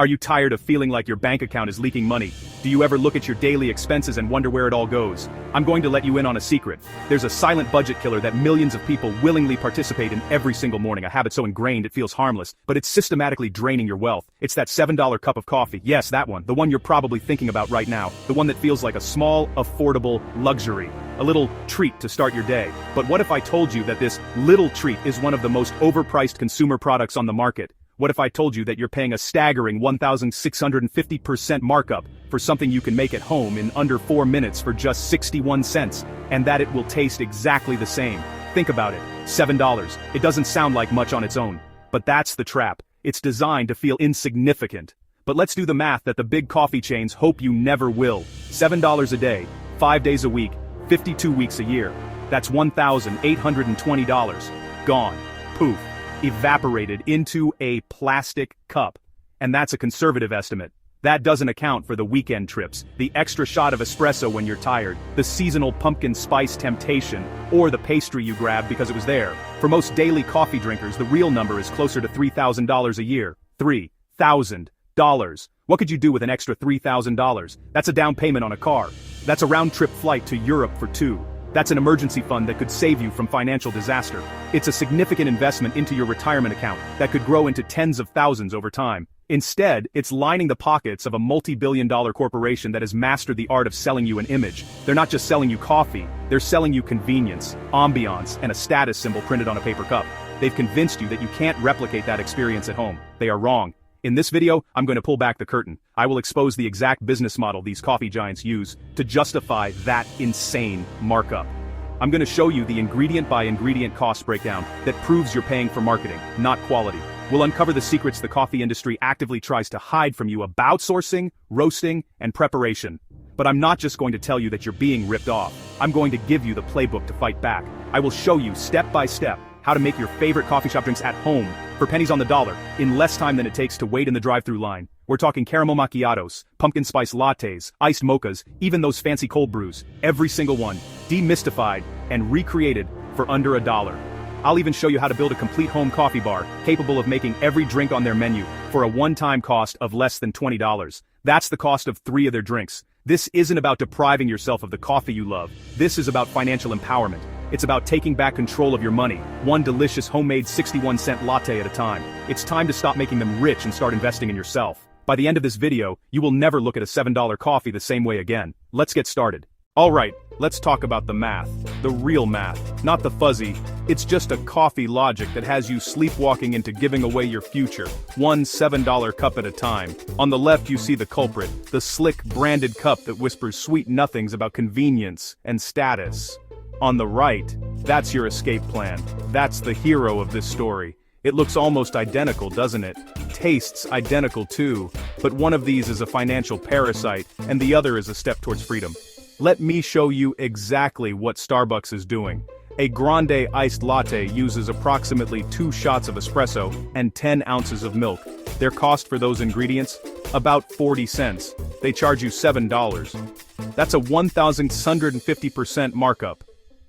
Are you tired of feeling like your bank account is leaking money? Do you ever look at your daily expenses and wonder where it all goes? I'm going to let you in on a secret. There's a silent budget killer that millions of people willingly participate in every single morning, a habit so ingrained it feels harmless, but it's systematically draining your wealth. It's that $7 cup of coffee. Yes, that one. The one you're probably thinking about right now. The one that feels like a small, affordable luxury. A little treat to start your day. But what if I told you that this little treat is one of the most overpriced consumer products on the market? What if I told you that you're paying a staggering 1,650% markup for something you can make at home in under 4 minutes for just 61 cents, and that it will taste exactly the same? Think about it. $7. It doesn't sound like much on its own. But that's the trap. It's designed to feel insignificant. But let's do the math that the big coffee chains hope you never will. $7 a day, 5 days a week, 52 weeks a year. That's $1,820. Gone. Poof. Evaporated into a plastic cup. And that's a conservative estimate. That doesn't account for the weekend trips, the extra shot of espresso when you're tired, the seasonal pumpkin spice temptation, or the pastry you grab because it was there. For most daily coffee drinkers, the real number is closer to $3,000 a year. $3,000. What could you do with an extra $3,000? That's a down payment on a car. That's a round-trip flight to Europe for 2. That's an emergency fund that could save you from financial disaster. It's a significant investment into your retirement account that could grow into tens of thousands over time. Instead, it's lining the pockets of a multi-billion-dollar corporation that has mastered the art of selling you an image. They're not just selling you coffee, they're selling you convenience, ambiance, and a status symbol printed on a paper cup. They've convinced you that you can't replicate that experience at home. They are wrong. In this video, I'm going to pull back the curtain. I will expose the exact business model these coffee giants use to justify that insane markup. I'm going to show you the ingredient-by-ingredient cost breakdown that proves you're paying for marketing, not quality. We'll uncover the secrets the coffee industry actively tries to hide from you about sourcing, roasting, and preparation. But I'm not just going to tell you that you're being ripped off. I'm going to give you the playbook to fight back. I will show you step by step how to make your favorite coffee shop drinks at home for pennies on the dollar in less time than it takes to wait in the drive-thru line. We're talking caramel macchiatos, pumpkin spice lattes, iced mochas, even those fancy cold brews. Every single one, demystified and recreated for under $1. I'll even show you how to build a complete home coffee bar capable of making every drink on their menu for a one-time cost of less than $20. That's the cost of 3 of their drinks. This isn't about depriving yourself of the coffee you love. This is about financial empowerment. It's about taking back control of your money, one delicious homemade 61-cent latte at a time. It's time to stop making them rich and start investing in yourself. By the end of this video, you will never look at a $7 coffee the same way again. Let's get started. Alright, let's talk about the math. The real math, not the fuzzy. It's just a coffee logic that has you sleepwalking into giving away your future, one $7 cup at a time. On the left you see the culprit, the slick branded cup that whispers sweet nothings about convenience and status. On the right, that's your escape plan. That's the hero of this story. It looks almost identical, doesn't it? Tastes identical too, but one of these is a financial parasite, and the other is a step towards freedom. Let me show you exactly what Starbucks is doing. A grande iced latte uses approximately 2 shots of espresso and 10 ounces of milk. Their cost for those ingredients? About 40 cents. They charge you $7. That's a 1,650% markup.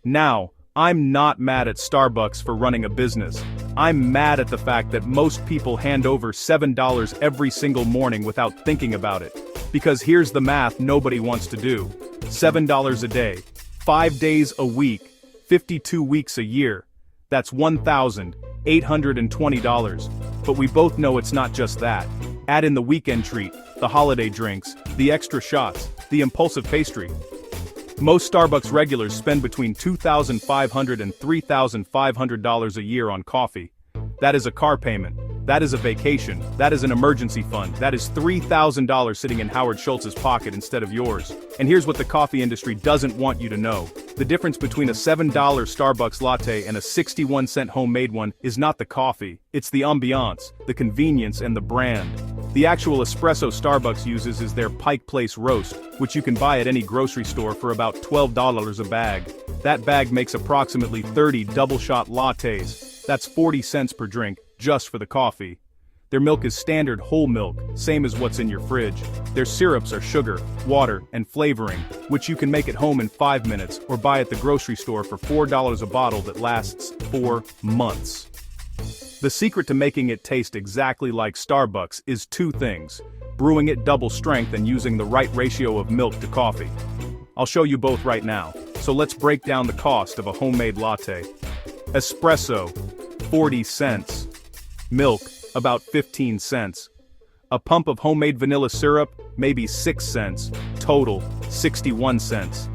Now, I'm not mad at Starbucks for running a business. I'm mad at the fact that most people hand over $7 every single morning without thinking about it. Because here's the math nobody wants to do. $7 a day, 5 days a week, 52 weeks a year. That's $1,820. But we both know it's not just that. Add in the weekend treat, the holiday drinks, the extra shots, the impulsive pastry. Most Starbucks regulars spend between $2,500 and $3,500 a year on coffee. That is a car payment. That is a vacation. That is an emergency fund. That is $3,000 sitting in Howard Schultz's pocket instead of yours. And here's what the coffee industry doesn't want you to know. The difference between a $7 Starbucks latte and a 61-cent homemade one is not the coffee. It's the ambiance, the convenience, and the brand. The actual espresso Starbucks uses is their Pike Place roast, which you can buy at any grocery store for about $12 a bag. That bag makes approximately 30 double-shot lattes. That's 40 cents per drink, just for the coffee. Their milk is standard whole milk, same as what's in your fridge. Their syrups are sugar, water, and flavoring, which you can make at home in 5 minutes or buy at the grocery store for $4 a bottle that lasts 4 months. The secret to making it taste exactly like Starbucks is two things: brewing it double strength and using the right ratio of milk to coffee. I'll show you both right now, so let's break down the cost of a homemade latte. Espresso, 40 cents. Milk, about 15 cents. A pump of homemade vanilla syrup, maybe 6 cents. Total, 61 cents.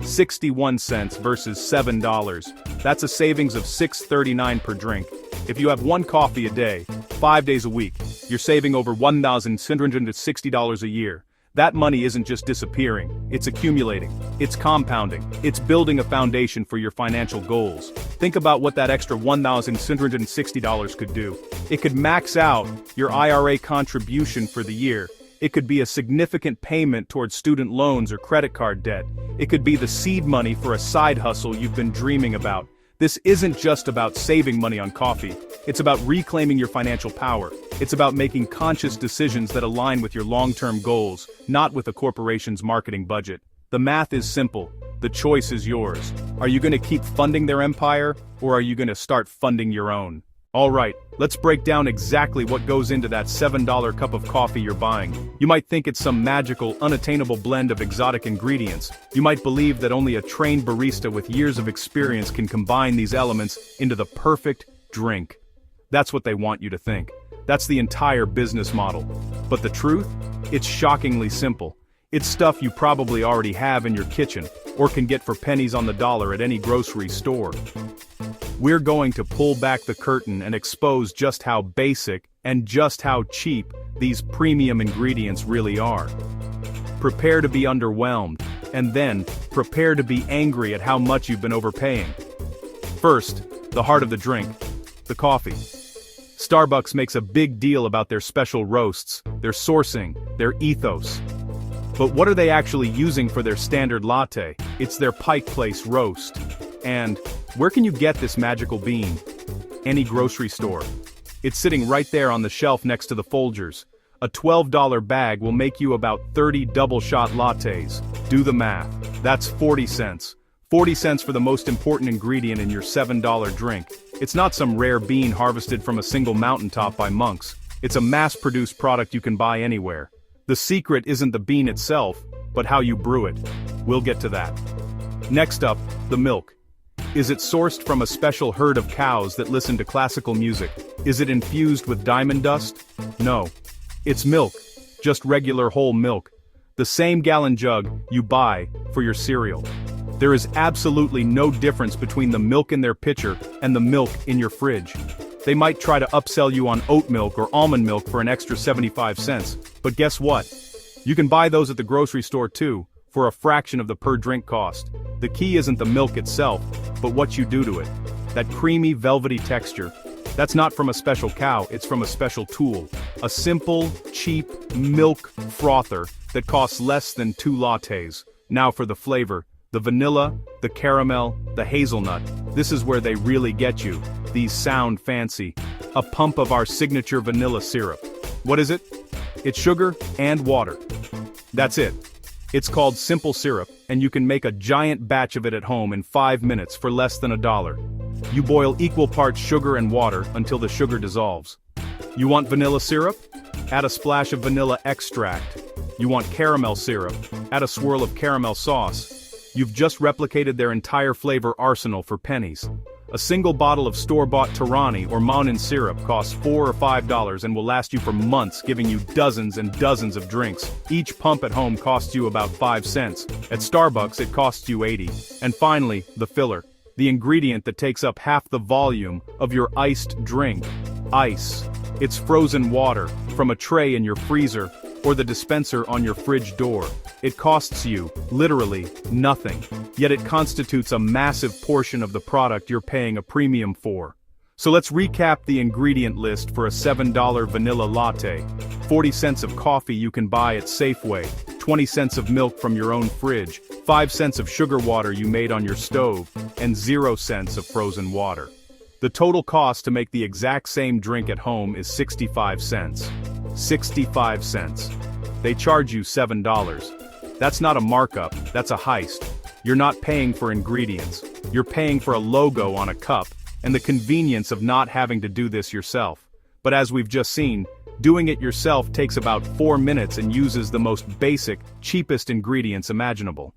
61 cents versus $7. That's a savings of $6.39 per drink. If you have one coffee a day, 5 days a week, you're saving over $1,660 a year. That money isn't just disappearing, it's accumulating, it's compounding, it's building a foundation for your financial goals. Think about what that extra $1,660 could do. It could max out your IRA contribution for the year. It could be a significant payment towards student loans or credit card debt. It could be the seed money for a side hustle you've been dreaming about. This isn't just about saving money on coffee. It's about reclaiming your financial power. It's about making conscious decisions that align with your long-term goals, not with a corporation's marketing budget. The math is simple. The choice is yours. Are you going to keep funding their empire, or are you going to start funding your own? Alright, let's break down exactly what goes into that $7 cup of coffee you're buying. You might think it's some magical, unattainable blend of exotic ingredients. You might believe that only a trained barista with years of experience can combine these elements into the perfect drink. That's what they want you to think. That's the entire business model. But the truth? It's shockingly simple. It's stuff you probably already have in your kitchen, or can get for pennies on the dollar at any grocery store. We're going to pull back the curtain and expose just how basic and just how cheap these premium ingredients really are. Prepare to be underwhelmed, and then prepare to be angry at how much you've been overpaying. First, the heart of the drink, the coffee. Starbucks makes a big deal about their special roasts, their sourcing, their ethos. But what are they actually using for their standard latte? It's their Pike Place roast. And where can you get this magical bean? Any grocery store. It's sitting right there on the shelf next to the Folgers. A $12 bag will make you about 30 double-shot lattes. Do the math. That's 40 cents. 40 cents for the most important ingredient in your $7 drink. It's not some rare bean harvested from a single mountaintop by monks. It's a mass-produced product you can buy anywhere. The secret isn't the bean itself, but how you brew it. We'll get to that. Next up, the milk. Is it sourced from a special herd of cows that listen to classical music? Is it infused with diamond dust? No. It's milk. Just regular whole milk. The same gallon jug you buy for your cereal. There is absolutely no difference between the milk in their pitcher and the milk in your fridge. They might try to upsell you on oat milk or almond milk for an extra 75 cents, but guess what? You can buy those at the grocery store too, for a fraction of the per drink cost. The key isn't the milk itself, but what you do to it. That creamy, velvety texture. That's not from a special cow, it's from a special tool. A simple, cheap milk frother that costs less than 2 lattes. Now for the flavor. The vanilla, the caramel, the hazelnut. This is where they really get you. These sound fancy. A pump of our signature vanilla syrup. What is it? It's sugar and water. That's it. It's called simple syrup, and you can make a giant batch of it at home in 5 minutes for less than $1. You boil equal parts sugar and water until the sugar dissolves. You want vanilla syrup? Add a splash of vanilla extract. You want caramel syrup? Add a swirl of caramel sauce. You've just replicated their entire flavor arsenal for pennies. A single bottle of store-bought Torani or Monin syrup costs $4 or $5 and will last you for months, giving you dozens and dozens of drinks. Each pump at home costs you about 5 cents. At Starbucks it costs you 80. And finally, the filler. The ingredient that takes up half the volume of your iced drink. Ice. It's frozen water, from a tray in your freezer, or the dispenser on your fridge door. It costs you, literally, nothing. Yet it constitutes a massive portion of the product you're paying a premium for. So let's recap the ingredient list for a $7 vanilla latte. 40 cents of coffee you can buy at Safeway, 20 cents of milk from your own fridge, 5 cents of sugar water you made on your stove, and 0 cents of frozen water. The total cost to make the exact same drink at home is 65 cents. 65 cents. They charge you $7. That's not a markup, that's a heist. You're not paying for ingredients. You're paying for a logo on a cup, and the convenience of not having to do this yourself. But as we've just seen, doing it yourself takes about 4 minutes and uses the most basic, cheapest ingredients imaginable.